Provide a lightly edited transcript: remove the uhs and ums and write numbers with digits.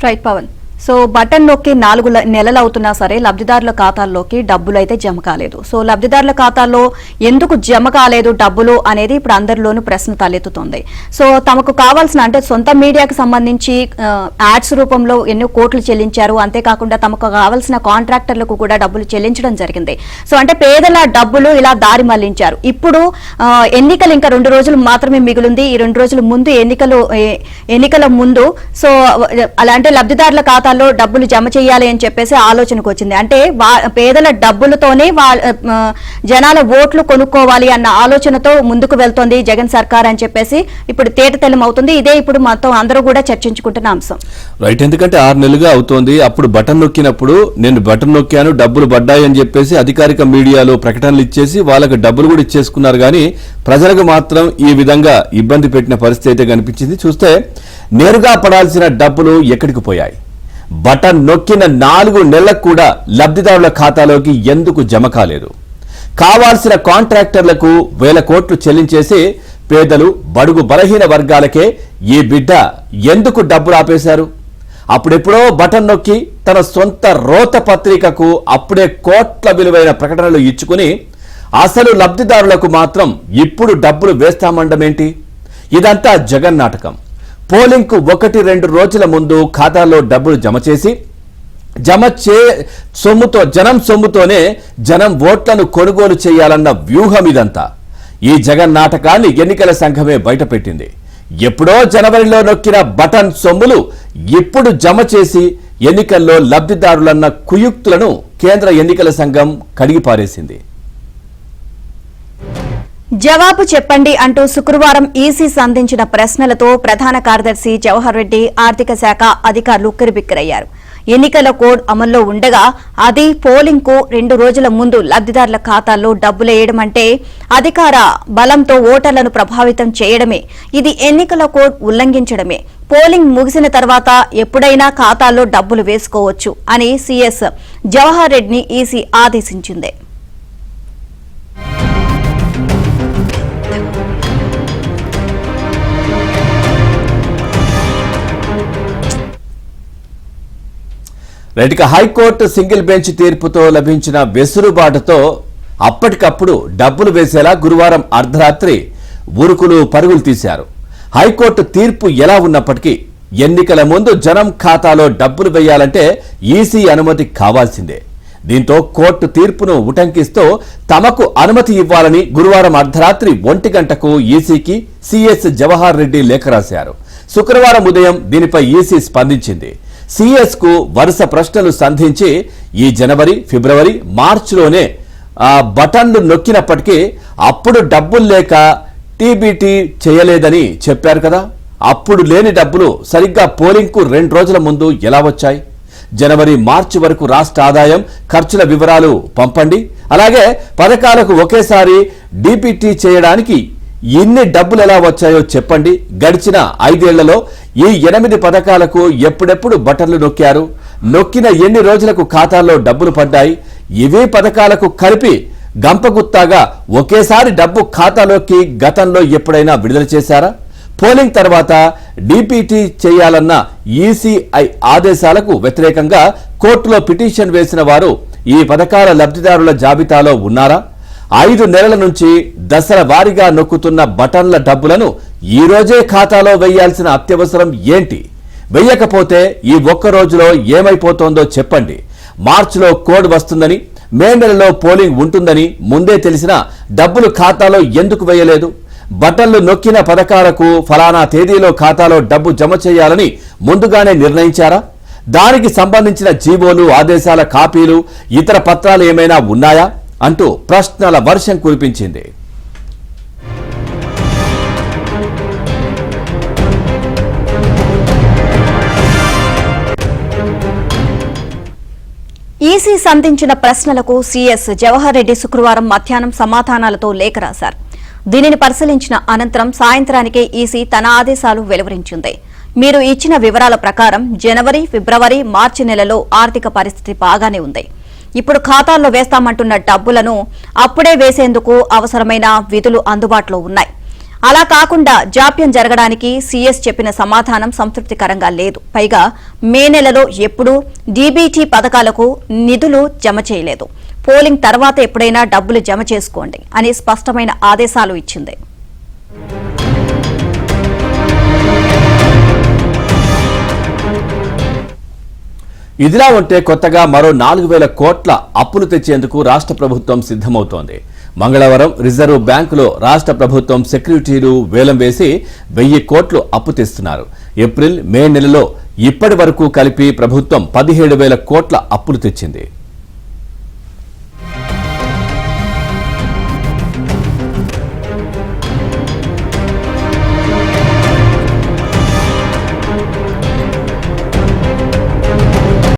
Right Pawan. So button నొక్కి 4 నెలలు అవుతున్నా సరే లబ్ధిదారుల ఖాతాల్లోకి డబ్బులు అయితే జమ కాలేదు. సో లబ్ధిదారుల ఖాతాల్లో ఎందుకు జమ కాలేదు డబ్బులు అనేది ఇప్పుడు అందరిలోనూ ప్రశ్న తలెత్తుతోంది. సో తమకు కావాల్సిన అంటే సొంత మీడియాకు సంబంధించి యాడ్స్ రూపంలో ఎన్నో కోట్లు చెల్లించారు. అంతేకాకుండా తమకు కావాల్సిన కాంట్రాక్టర్లకు కూడా డబ్బులు చెల్లించడం జరిగింది. సో అంటే పేదల డబ్బులు ఇలా దారి మళ్లించారు. ఇప్పుడు ఎన్నికలు ఇంకా 2 రోజులు మాత్రమే మిగిలింది. ఈ 2 రోజుల ముందు ఎన్నికల ముందు సో అలాంటి లబ్ధిదారుల ఖాతాల్లో డబ్బులు జమ చేయాలి అని చెప్పేసి ఆలోచనకు వచ్చింది. అంటే పేదల డబ్బులతోనే జనాల ఓట్లు కొనుక్కోవాలి అన్న ఆలోచనతో ముందుకు వెళ్తోంది జగన్ సర్కార్ అని చెప్పేసి ఇప్పుడు తేటతెల్లం అవుతుంది. ఇదే ఇప్పుడు మొత్తం అందరూ కూడా చర్చించుకుంటున్న అంశం. రైట్. ఎందుకంటే 6 నెలలుగా అవుతోంది. అప్పుడు బటన్ నొక్కినప్పుడు నేను బటన్ నొక్కాను డబ్బులు పడ్డాయి అని చెప్పేసి అధికారిక మీడియాలో ప్రకటనలు ఇచ్చేసి వాళ్ళకి డబ్బులు కూడా ఇచ్చేసుకున్నారు. కానీ ప్రజలకు మాత్రం ఈ విధంగా ఇబ్బంది పెట్టిన పరిస్థితి అయితే కనిపించింది. చూస్తే నేరుగా పడాల్సిన డబ్బులు ఎక్కడికి పోయాయి? బటన్ నొక్కిన 4 నెలలకు కూడా లబ్ధిదారుల ఖాతాలోకి ఎందుకు జమ కాలేదు? కావాల్సిన కాంట్రాక్టర్లకు 1000 కోట్లు చెల్లించేసి పేదలు బడుగు బలహీన వర్గాలకే ఈ బిడ్డ ఎందుకు డబ్బులు ఆపేశారు? అప్పుడెప్పుడో బటన్ నొక్కి తన సొంత రోత పత్రికకు అప్పుడే కోట్ల విలువైన ప్రకటనలు ఇచ్చుకుని అసలు లబ్ధిదారులకు మాత్రం ఇప్పుడు డబ్బులు వేస్తామండమేంటి? ఇదంతా జగన్ నాటకం. పోలింగ్ కు 1-2 రోజుల ముందు ఖాతాలో డబ్బులు జనం సొమ్ముతోనే జనం ఓట్లను కొనుగోలు చేయాలన్న వ్యూహం ఇదంతా. ఈ జగన్ నాటకాన్ని ఎన్నికల సంఘమే బయటపెట్టింది. ఎప్పుడో జనవరిలో నొక్కిన బటన్ సొమ్ములు ఇప్పుడు జమ చేసి ఎన్నికల్లో లబ్ధిదారులన్న కుయుక్తులను కేంద్ర ఎన్నికల సంఘం కడిగిపారేసింది. జవాబు చెప్పండి అంటూ శుక్రవారం ఈసీ సంధించిన ప్రశ్నలతో ప్రధాన కార్యదర్శి జవహర్ రెడ్డి, ఆర్థిక శాఖ అధికారులు ఉక్కిరిబిక్కిరయ్యారు. ఎన్నికల కోడ్ అమల్లో ఉండగా అది పోలింగ్ కు 2 రోజుల ముందు లబ్ధిదారుల ఖాతాల్లో డబ్బులేయడం అంటే అధికార బలంతో ఓటర్లను ప్రభావితం చేయడమే. ఇది ఎన్నికల కోడ్ ఉల్లంఘించడమే. పోలింగ్ ముగిసిన తర్వాత ఎప్పుడైనా ఖాతాల్లో డబ్బులు వేసుకోవచ్చు అని సీఎస్ జవహర్ రెడ్డిని ఈసీ ఆదేశించింది. రైట్. హైకోర్టు సింగిల్ బెంచ్ తీర్పుతో లభించిన వెసులుబాటుతో అప్పటికప్పుడు డబ్బులు వేసేలా గురువారం అర్ధరాత్రి ఉరుకులు పరుగులు తీశారు. హైకోర్టు తీర్పు ఎలా ఉన్నప్పటికీ ఎన్నికల ముందు జనం ఖాతాలో డబ్బులు వేయాలంటే ఈసీ అనుమతి కావాల్సిందే. దీంతో కోర్టు తీర్పును ఉటంకిస్తూ తమకు అనుమతి ఇవ్వాలని గురువారం అర్ధరాత్రి 1 గంటకు ఈసీకి సీఎస్ జవహర్ రెడ్డి లేఖ రాశారు. శుక్రవారం ఉదయం దీనిపై ఈసీ స్పందించింది. సీఎస్ కు వరుస ప్రశ్నలు సంధించి ఈ జనవరి, ఫిబ్రవరి, మార్చిలోనే బటన్లు నొక్కినప్పటికీ అప్పుడు డబ్బులు లేక టీబీటీ చేయలేదని చెప్పారు కదా. అప్పుడు లేని డబ్బులు సరిగ్గా పోలింగ్ కు 2 రోజుల ముందు ఎలా వచ్చాయి? జనవరి, మార్చి వరకు రాష్ట్ర ఆదాయం, ఖర్చుల వివరాలు పంపండి. అలాగే పథకాలకు ఒకేసారి డీబీటీ చేయడానికి ఇన్ని డబ్బులు ఎలా వచ్చాయో చెప్పండి. గడిచిన 5 ఏళ్లలో ఈ 8 పథకాలకు ఎప్పుడెప్పుడు బటన్లు నొక్కారు? నొక్కిన ఎన్ని రోజులకు ఖాతాల్లో డబ్బులు పడ్డాయి? ఇవే పథకాలకు కలిపి గంపగుత్తాగా ఒకేసారి డబ్బు ఖాతాలోకి గతంలో ఎప్పుడైనా విడుదల చేశారా? పోలింగ్ తర్వాత డీపీటీ చేయాలన్న ఈసీఐ ఆదేశాలకు వ్యతిరేకంగా కోర్టులో పిటిషన్ వేసిన వారు ఈ పథకాల లబ్ధిదారుల జాబితాలో ఉన్నారా? 5 నెలల నుంచి దశల వారీగా నొక్కుతున్న బటన్ల డబ్బులను ఈ రోజే ఖాతాలో వేయాల్సిన అత్యవసరం ఏంటి? వెయ్యకపోతే ఈ 1 రోజులో ఏమైపోతోందో చెప్పండి. మార్చిలో కోడ్ వస్తుందని, మే నెలలో పోలింగ్ ఉంటుందని ముందే తెలిసినా డబ్బులు ఖాతాలో ఎందుకు వేయలేదు? బటన్లు నొక్కిన పథకాలకు ఫలానా తేదీలో ఖాతాలో డబ్బు జమ చేయాలని ముందుగానే నిర్ణయించారా? దానికి సంబంధించిన జీవోలు, ఆదేశాల కాపీలు, ఇతర పత్రాలు ఏమైనా ఉన్నాయా అంటూ ప్రశ్నల వర్షం కురిపించింది. ఈసీ సంధించిన ప్రశ్నలకు సీఎస్ జవహర్ రెడ్డి శుక్రవారం మధ్యాహ్నం సమాధానాలతో లేఖ రాశారు. దీనిని పరిశీలించిన అనంతరం సాయంత్రానికే ఈసీ తన ఆదేశాలు వెలువరించింది. మీరు ఇచ్చిన వివరాల ప్రకారం జనవరి, ఫిబ్రవరి, మార్చి నెలలో ఆర్థిక పరిస్థితి బాగానే ఉంది. ఇప్పుడు ఖాతాల్లో వేస్తామంటున్న డబ్బులను అప్పుడే వేసేందుకు అవసరమైన విధులు అందుబాటులో ఉన్నాయి. అలా కాకుండా జాప్యం జరగడానికి సీఎస్ చెప్పిన సమాధానం సంతృప్తికరంగా లేదు. పైగా మే నెలలో ఎప్పుడూ డీబీటీ పథకాలకు నిధులు జమ చేయలేదు. పోలింగ్ తర్వాత ఎప్పుడైనా డబ్బులు జమ చేసుకోండి అని స్పష్టమైన ఆదేశాలు ఇచ్చింది. ఇదిలా ఉంటే కొత్తగా మరో 4,000 కోట్ల అప్పులు తెచ్చేందుకు రాష్ట్ర ప్రభుత్వం సిద్ధమవుతోంది. మంగళవారం రిజర్వ్ బ్యాంకులో రాష్ట్ర ప్రభుత్వం సెక్యూరిటీలు వేలం వేసి 1,000 కోట్లు అప్పు తెస్తున్నారు. ఏప్రిల్, మే నెలలో ఇప్పటి వరకు కలిపి ప్రభుత్వం 17,000 కోట్ల అప్పులు తెచ్చింది.